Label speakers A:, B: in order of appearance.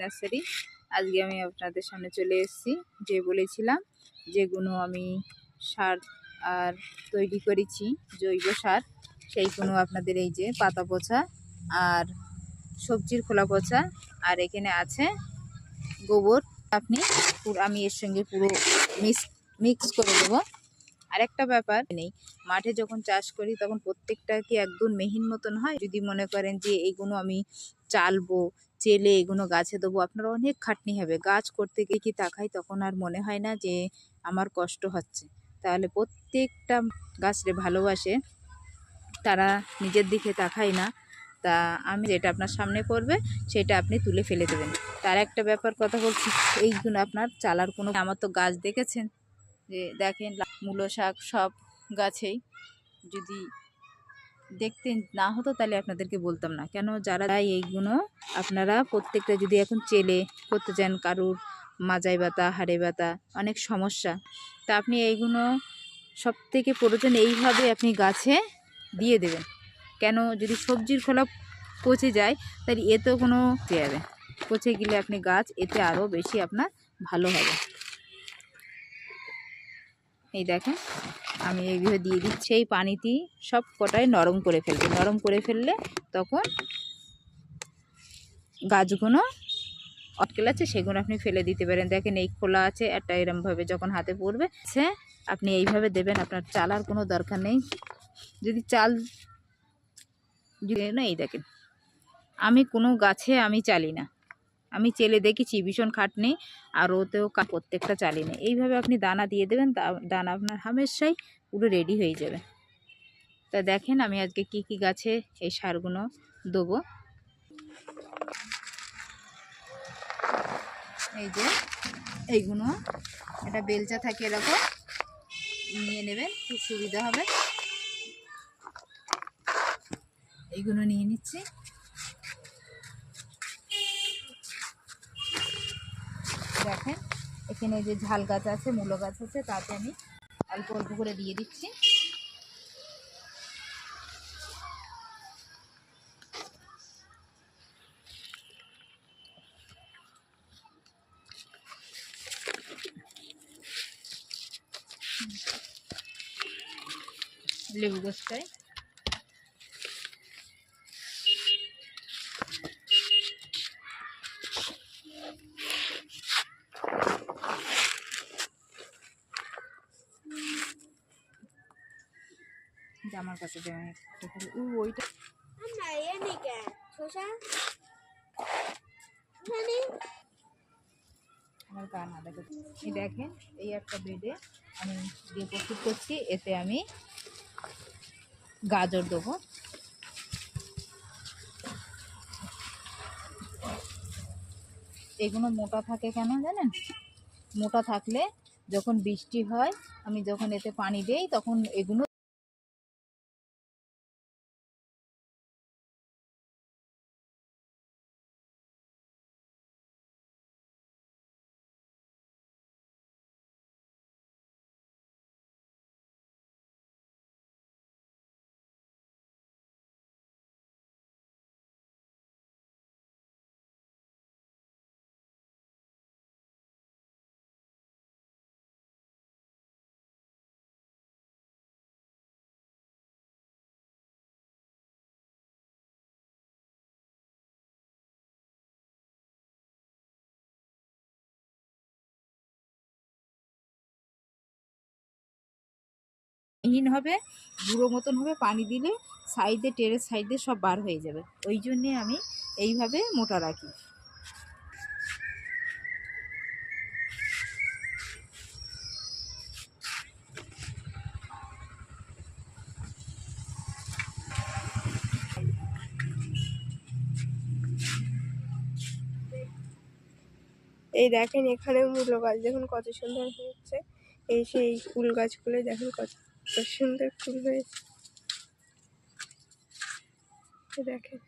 A: Nursery. আজকে আমি আপনাদের সামনে চলে এসেছি। যে বলেছিলাম যেগুলো আমি সার আর তৈরি করেছি জৈব সার, সেইগুলো আপনাদের এই যে পাতা পচা আর সবজির খোলা পচা, আর এখানে আছে গোবর। আমি এর সঙ্গে পুরো মিক্স করে দেবো। আরেকটা ব্যাপার নেই, মাঠে যখন চাষ করি তখন প্রত্যেকটা কি একদম মেহিন মতন হয়। যদি মনে করেন যে এইগুলো আমি চালবো, চেলে এগুলো গাছে দেবো, আপনার অনেক খাটনি হবে। গাছ করতে গিয়ে কি তাকাই, তখন আর মনে হয় না যে আমার কষ্ট হচ্ছে। তাহলে প্রত্যেকটা গাছরে ভালোবাসে, তারা নিজের দিকে তাকায় না। তা আমি যেটা আপনার সামনে করবে সেটা আপনি তুলে ফেলে দেবেন। তার একটা ব্যাপার কথা বলছি, এইগুলো আপনার চালার কোনো, আমার তো গাছ দেখেছেন যে দেখেন মূলো শাক সব গাছেই, যদি দেখতে না হতো তাহলে আপনাদেরকে বলতাম না কেন। যারা এইগুলো আপনারা প্রত্যেকটা যদি এখন চেলে করতে চান, কারুর মাজায় ব্যথা, হাড়ে ব্যথা, অনেক সমস্যা, তা আপনি এইগুলো সব থেকে প্রয়োজন এইভাবে আপনি গাছে দিয়ে দেবেন। কেন, যদি সবজির খোলা পচে যায় তাহলে এতেও কোনো যাবে, পচে গেলে আপনি গাছ এতে আরও বেশি আপনার ভালো হবে। এই দেখেন আমি এইভাবে দিয়ে দিচ্ছি। এই পানিতেই সব কটাই নরম করে ফেলবে। নরম করে ফেললে তখন গাছগুলো অটকেল আছে সেগুলো আপনি ফেলে দিতে পারেন। দেখেন এই খোলা আছে একটা, এরমভাবে যখন হাতে পড়বে সে আপনি এইভাবে দেবেন। আপনার চালার কোনো দরকার নেই। যদি চাল না, এই দেখেন আমি কোনো গাছে আমি চালি না, আমি চেলে দেখেছি ভীষণ খাটনি, আর ওতেও প্রত্যেকটা চালি না। এইভাবে আপনি দানা দিয়ে দেবেন, দানা আপনার হামেশাই পুরো রেডি হয়ে যাবে। তা দেখেন আমি আজকে কি কি গাছে এই সারগুলো দেবো। এই যে এইগুলো, এটা বেলচা থাকে এরকম, নিয়ে নেবেন, খুব সুবিধা হবে। এইগুলো নিয়ে নিচ্ছি। দেখেন এখানে যে ঝাল গাছ আছে, মূলো গাছ আছে, তাতে আমি অল্প অল্প করে দিয়ে দিচ্ছি। লেবু গাছটায় জামার কাছে ওইটা আমার গা না দেখে। এই দেখেন এই একটা বেডে আমি দিয়ে প্রস্তুত করছি। এতে আমি গাজর দেবো। এগুলো মোটা থাকে কেন জানেন? মোটা থাকলে যখন বৃষ্টি হয়, আমি যখন এতে পানি দেই তখন এগুলো হীন হবে, গুঁড়ো মতন হবে। পানি দিলে সাইডে, টেরেস সাইডে সব বার হয়ে যাবে। ওই জন্যে আমি এইভাবে মোটা রাখি।
B: এই দেখেন এখানে মূলো গাছ দেখুন কত সুন্দর হয়েছে। এই সেই ফুল গাছগুলো দেখুন কত সুন্দর ফুল হয়েছে। দেখেন